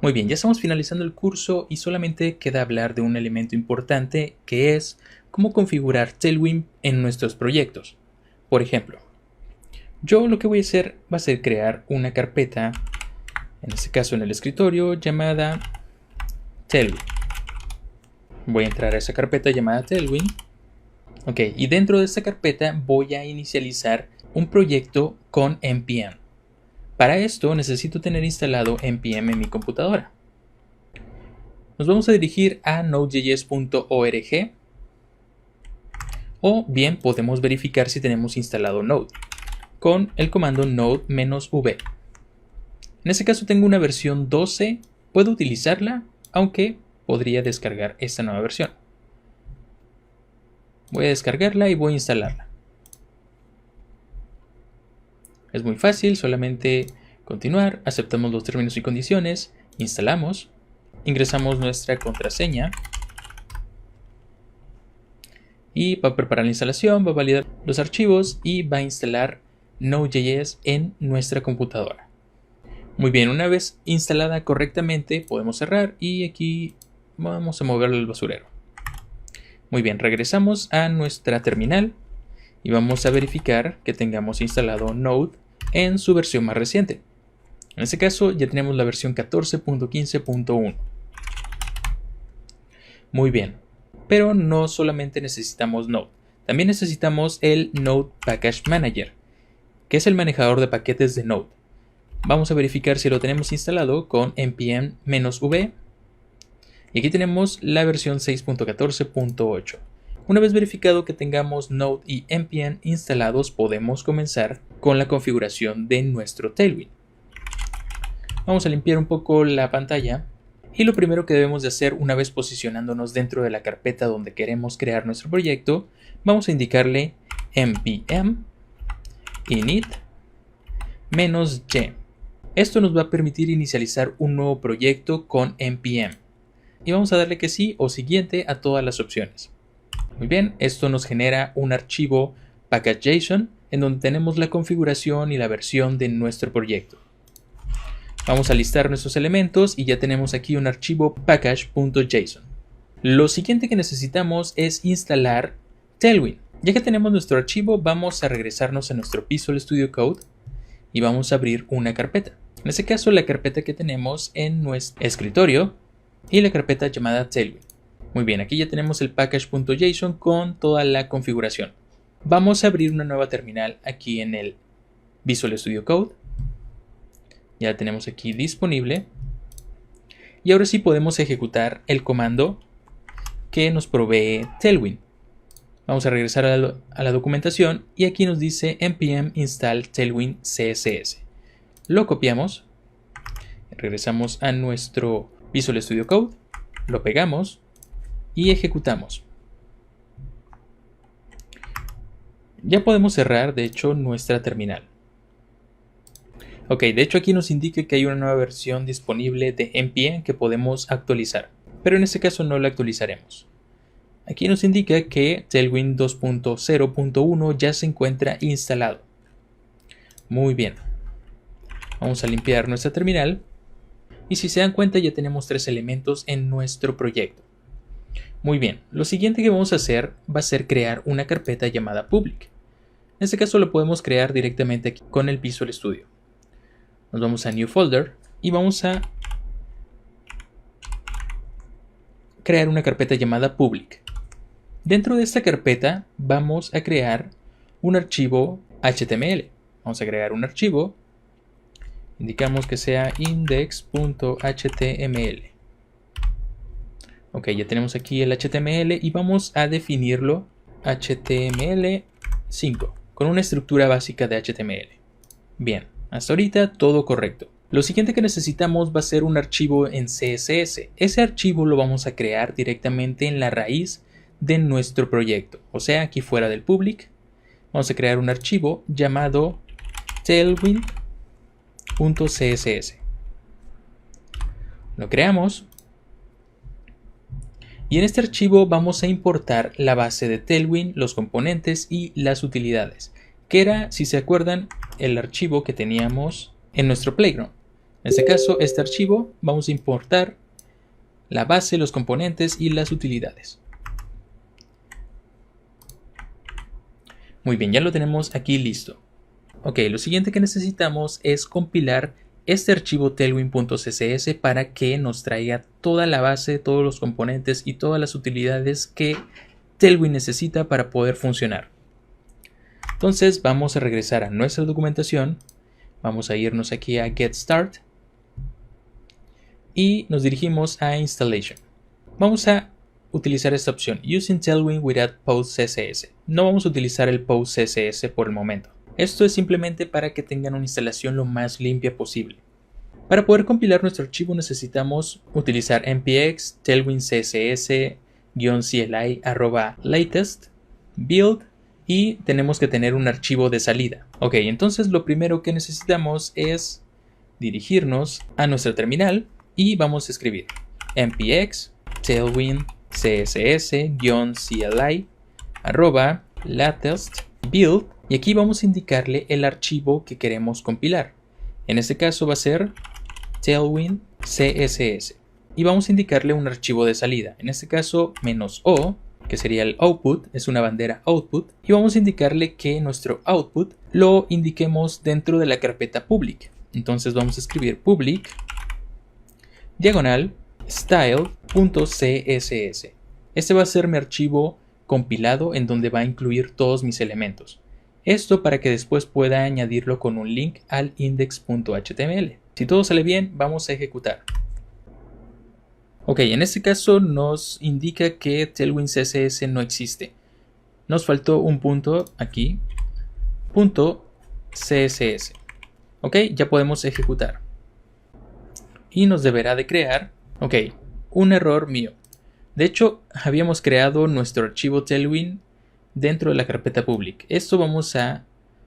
Muy bien, ya estamos finalizando el curso y solamente queda hablar de un elemento importante que es cómo configurar Tailwind en nuestros proyectos. Por ejemplo, yo lo que voy a hacer va a ser crear una carpeta, en este caso en el escritorio, llamada Tailwind. Voy a entrar a esa carpeta llamada Tailwind. Ok, y dentro de esta carpeta voy a inicializar un proyecto con npm. Para esto necesito tener instalado npm en mi computadora. Nos vamos a dirigir a nodejs.org o bien podemos verificar si tenemos instalado Node con el comando node-v. En este caso tengo una versión 12, puedo utilizarla, aunque podría descargar esta nueva versión. Voy a descargarla y voy a instalarla. Es muy fácil, solamente continuar, aceptamos los términos y condiciones, instalamos, ingresamos nuestra contraseña y va a preparar la instalación, va a validar los archivos y va a instalar Node.js en nuestra computadora. Muy bien, una vez instalada correctamente podemos cerrar y aquí vamos a moverlo al basurero. Muy bien, regresamos a nuestra terminal y vamos a verificar que tengamos instalado Node en su versión más reciente. En este caso ya tenemos la versión 14.15.1. Muy bien, pero no solamente necesitamos Node, también necesitamos el Node Package Manager, que es el manejador de paquetes de Node. Vamos a verificar si lo tenemos instalado con npm-v y aquí tenemos la versión 6.14.8. Una vez verificado que tengamos Node y npm instalados, podemos comenzar con la configuración de nuestro Tailwind. Vamos a limpiar un poco la pantalla y lo primero que debemos de hacer una vez posicionándonos dentro de la carpeta donde queremos crear nuestro proyecto, vamos a indicarle npm init-y. Esto nos va a permitir inicializar un nuevo proyecto con npm y vamos a darle que sí o siguiente a todas las opciones. Muy bien, esto nos genera un archivo package.json en donde tenemos la configuración y la versión de nuestro proyecto. Vamos a listar nuestros elementos y ya tenemos aquí un archivo package.json. Lo siguiente que necesitamos es instalar Tailwind. Ya que tenemos nuestro archivo, vamos a regresarnos a nuestro Visual Studio Code y vamos a abrir una carpeta. En este caso, la carpeta que tenemos en nuestro escritorio y la carpeta llamada Tailwind. Muy bien, aquí ya tenemos el package.json con toda la configuración. Vamos a abrir una nueva terminal aquí en el Visual Studio Code. Ya la tenemos aquí disponible. Y ahora sí podemos ejecutar el comando que nos provee Tailwind. Vamos a regresar a la documentación y aquí nos dice npm install tailwind css. Lo copiamos, regresamos a nuestro Visual Studio Code, lo pegamos y ejecutamos. Ya podemos cerrar, de hecho, nuestra terminal. Ok, de hecho aquí nos indica que hay una nueva versión disponible de npm que podemos actualizar, pero en este caso no la actualizaremos. Aquí nos indica que Tailwind 2.0.1 ya se encuentra instalado. Muy bien. Vamos a limpiar nuestra terminal. Y si se dan cuenta ya tenemos 3 elementos en nuestro proyecto. Muy bien. Lo siguiente que vamos a hacer va a ser crear una carpeta llamada public. En este caso lo podemos crear directamente aquí con el Visual Studio. Nos vamos a New Folder y vamos a crear una carpeta llamada public. Dentro de esta carpeta vamos a crear un archivo HTML. Vamos a agregar un archivo. Indicamos que sea index.html. Ok, ya tenemos aquí el HTML y vamos a definirlo HTML5 con una estructura básica de HTML. Bien, hasta ahorita todo correcto. Lo siguiente que necesitamos va a ser un archivo en CSS. Ese archivo lo vamos a crear directamente en la raíz de nuestro proyecto, o sea, aquí fuera del public. Vamos a crear un archivo llamado tailwind.css. Lo creamos y en este archivo vamos a importar la base de Tailwind, los componentes y las utilidades, que era, si se acuerdan, el archivo que teníamos en nuestro playground. En este caso, este archivo, vamos a importar la base, los componentes y las utilidades. Muy bien, ya lo tenemos aquí listo. Ok, lo siguiente que necesitamos es compilar este archivo tailwind.css para que nos traiga toda la base, todos los componentes y todas las utilidades que Tailwind necesita para poder funcionar. Entonces vamos a regresar a nuestra documentación, vamos a irnos aquí a Get Start y nos dirigimos a Installation. Vamos a utilizar esta opción, Using Tailwind without Post CSS. No vamos a utilizar el Post CSS por el momento. Esto es simplemente para que tengan una instalación lo más limpia posible. Para poder compilar nuestro archivo necesitamos utilizar npx tailwind css-cli@latest build y tenemos que tener un archivo de salida. Ok, entonces lo primero que necesitamos es dirigirnos a nuestra terminal y vamos a escribir npx tailwind css-cli@latest build y aquí vamos a indicarle el archivo que queremos compilar. En este caso va a ser tailwind css y vamos a indicarle un archivo de salida. En este caso -o, que sería el output, es una bandera output, y vamos a indicarle que nuestro output lo indiquemos dentro de la carpeta public. Entonces vamos a escribir public diagonal style.css. Este va a ser mi archivo compilado en donde va a incluir todos mis elementos. Esto para que después pueda añadirlo con un link al index.html. Si todo sale bien, vamos a ejecutar. Ok, en este caso nos indica que Tailwind CSS no existe. Nos faltó un punto aquí, punto CSS. Ok, ya podemos ejecutar. Y nos deberá de crear, ok, un error mío. De hecho, habíamos creado nuestro archivo Tailwind dentro de la carpeta public. Esto vamos a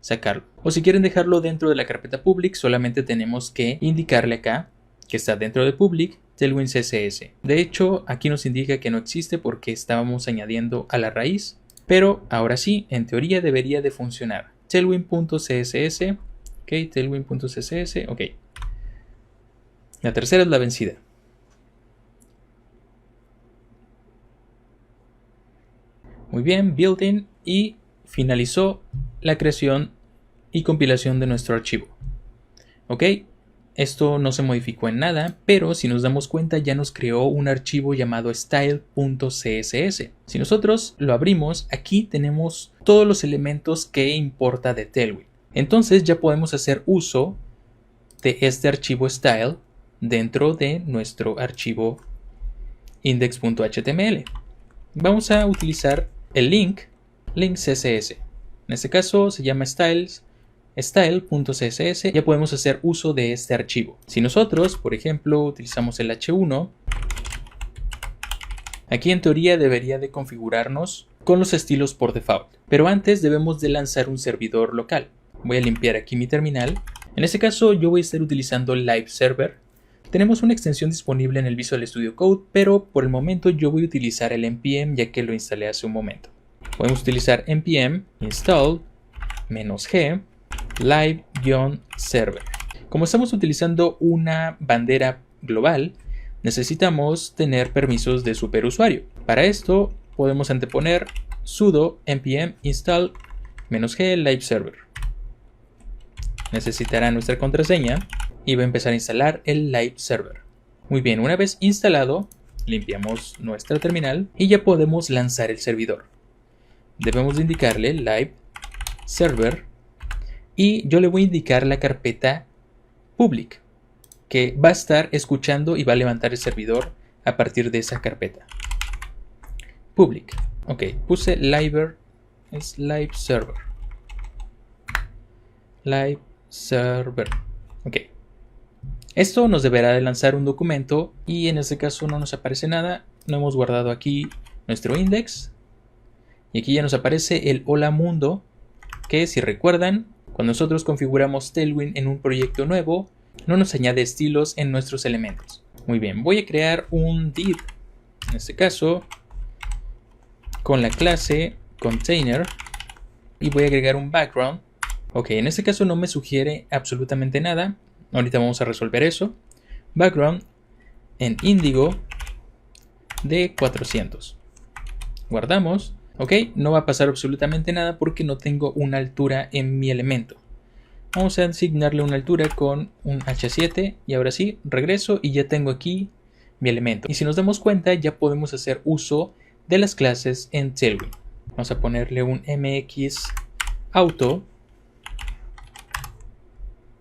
sacarlo. O si quieren dejarlo dentro de la carpeta public, solamente tenemos que indicarle acá que está dentro de public Tailwind CSS. De hecho, aquí nos indica que no existe porque estábamos añadiendo a la raíz. Pero ahora sí, en teoría debería de funcionar. Tailwind.css. Ok, Tailwind.css. Ok. La tercera es la vencida. Muy bien, building y finalizó la creación y compilación de nuestro archivo. Ok, esto no se modificó en nada, pero si nos damos cuenta ya nos creó un archivo llamado style.css. Si nosotros lo abrimos, aquí tenemos todos los elementos que importa de Tailwind. Entonces ya podemos hacer uso de este archivo style dentro de nuestro archivo index.html. Vamos a utilizar el link CSS. En este caso se llama style.css. Ya podemos hacer uso de este archivo. Si nosotros, por ejemplo, utilizamos el h1, aquí en teoría debería de configurarnos con los estilos por default. Pero antes debemos de lanzar un servidor local. Voy a limpiar aquí mi terminal. En este caso yo voy a estar utilizando Live Server. Tenemos una extensión disponible en el Visual Studio Code, pero por el momento yo voy a utilizar el npm ya que lo instalé hace un momento. Podemos utilizar npm install -g live-server. Como estamos utilizando una bandera global, necesitamos tener permisos de superusuario. Para esto podemos anteponer sudo npm install -g live-server. Necesitará nuestra contraseña y va a empezar a instalar el live server. Muy bien, una vez instalado, limpiamos nuestra terminal y ya podemos lanzar el servidor. Debemos de indicarle live server y yo le voy a indicar la carpeta public que va a estar escuchando y va a levantar el servidor a partir de esa carpeta. Public. Ok, puse live, es live server. Live server. Ok. Esto nos deberá de lanzar un documento y en este caso no nos aparece nada. No hemos guardado aquí nuestro index. Y aquí ya nos aparece el hola mundo, que si recuerdan, cuando nosotros configuramos Tailwind en un proyecto nuevo, no nos añade estilos en nuestros elementos. Muy bien, voy a crear un div, en este caso, con la clase container y voy a agregar un background. Ok, en este caso no me sugiere absolutamente nada. Ahorita vamos a resolver eso. Background en índigo de 400. Guardamos. Ok, no va a pasar absolutamente nada porque no tengo una altura en mi elemento. Vamos a asignarle una altura con un H7 y ahora sí, regreso y ya tengo aquí mi elemento. Y si nos damos cuenta, ya podemos hacer uso de las clases en Tailwind. Vamos a ponerle un MX Auto.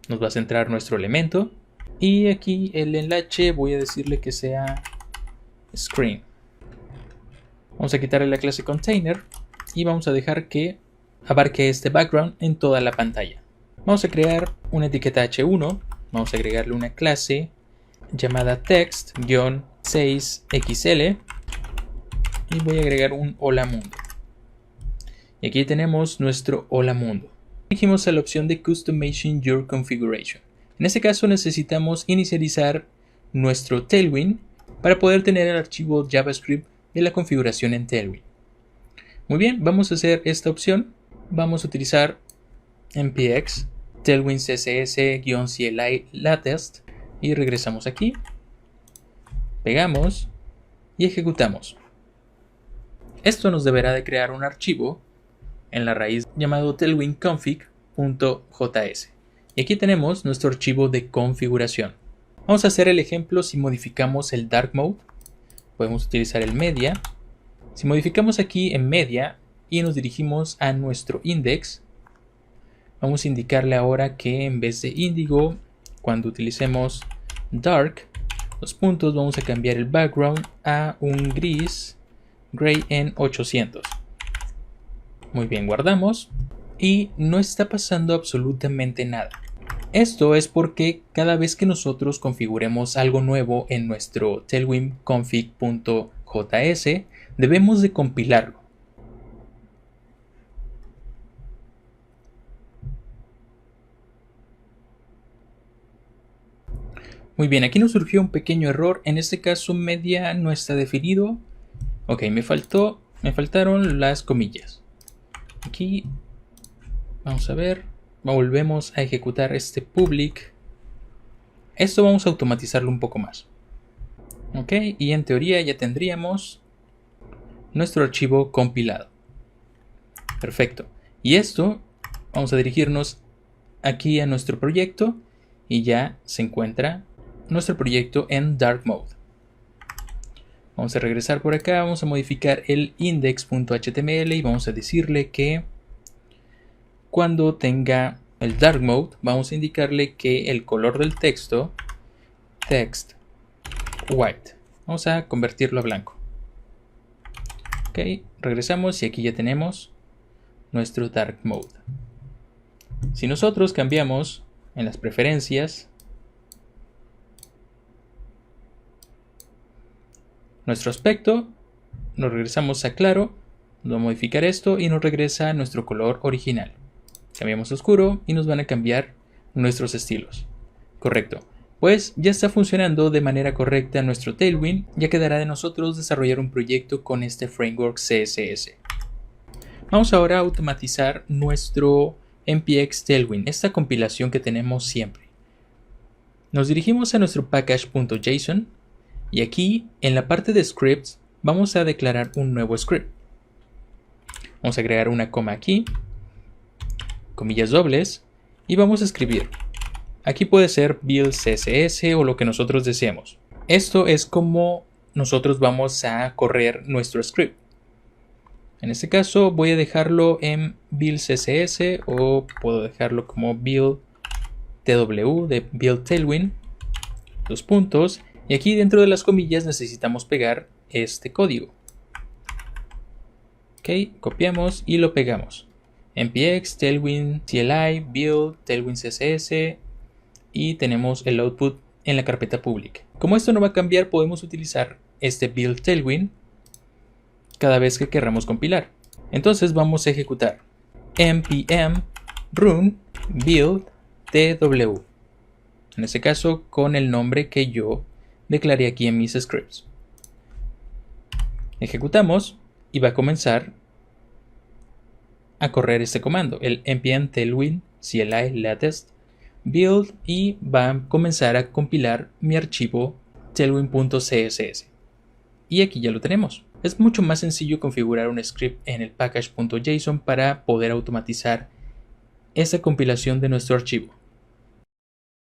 Nos va a centrar nuestro elemento. Y aquí el enlace voy a decirle que sea Screen. Vamos a quitarle la clase Container y vamos a dejar que abarque este background en toda la pantalla. Vamos a crear una etiqueta H1. Vamos a agregarle una clase llamada text-6xl y voy a agregar un hola mundo. Y aquí tenemos nuestro hola mundo. Elegimos a la opción de Customizing Your Configuration. En este caso necesitamos inicializar nuestro Tailwind para poder tener el archivo JavaScript de la configuración en Tailwind. Muy bien, vamos a hacer esta opción. Vamos a utilizar npx tailwind css-cli latest y regresamos aquí, pegamos y ejecutamos. Esto nos deberá de crear un archivo en la raíz llamado tailwindconfig.js y aquí tenemos nuestro archivo de configuración. Vamos a hacer el ejemplo si modificamos el dark mode. Podemos utilizar el media. Si modificamos aquí en media y nos dirigimos a nuestro index, vamos a indicarle ahora que en vez de índigo, cuando utilicemos dark, los puntos, vamos a cambiar el background a un gray en 800. Muy bien, guardamos y no está pasando absolutamente nada. Esto es porque cada vez que nosotros configuremos algo nuevo en nuestro tailwindconfig.js, debemos de compilarlo. Muy bien, aquí nos surgió un pequeño error. En este caso media no está definido. Ok, me faltaron las comillas. Aquí vamos a ver. Volvemos a ejecutar este public. Esto vamos a automatizarlo un poco más. Ok, y en teoría ya tendríamos nuestro archivo compilado. Perfecto. Y esto, vamos a dirigirnos aquí a nuestro proyecto y ya se encuentra nuestro proyecto en dark mode. Vamos a regresar por acá, vamos a modificar el index.html y vamos a decirle que cuando tenga el dark mode, vamos a indicarle que el color del texto, text white, vamos a convertirlo a blanco. Ok, regresamos y aquí ya tenemos nuestro dark mode. Si nosotros cambiamos en las preferencias nuestro aspecto, nos regresamos a claro, vamos a modificar esto y nos regresa a nuestro color original. Cambiamos a oscuro y nos van a cambiar nuestros estilos. Correcto. Pues ya está funcionando de manera correcta nuestro Tailwind. Ya quedará de nosotros desarrollar un proyecto con este framework CSS. Vamos ahora a automatizar nuestro npx Tailwind, esta compilación que tenemos siempre. Nos dirigimos a nuestro package.json y aquí en la parte de scripts vamos a declarar un nuevo script. Vamos a agregar una coma aquí, comillas dobles, y vamos a escribir. Aquí puede ser build css o lo que nosotros deseemos. Esto es como nosotros vamos a correr nuestro script. En este caso voy a dejarlo en build css o puedo dejarlo como build tw de build tailwind, dos puntos, y aquí dentro de las comillas necesitamos pegar este código. Ok, copiamos y lo pegamos. npx tailwind cli build tailwind css y tenemos el output en la carpeta public. Como esto no va a cambiar, podemos utilizar este build tailwind cada vez que queramos compilar. Entonces vamos a ejecutar npm run build tw, en este caso con el nombre que yo declaré aquí en mis scripts. Ejecutamos y va a comenzar a correr este comando, el npm tailwind cli latest build y va a comenzar a compilar mi archivo tailwind.css. Y aquí ya lo tenemos. Es mucho más sencillo configurar un script en el package.json para poder automatizar esa compilación de nuestro archivo.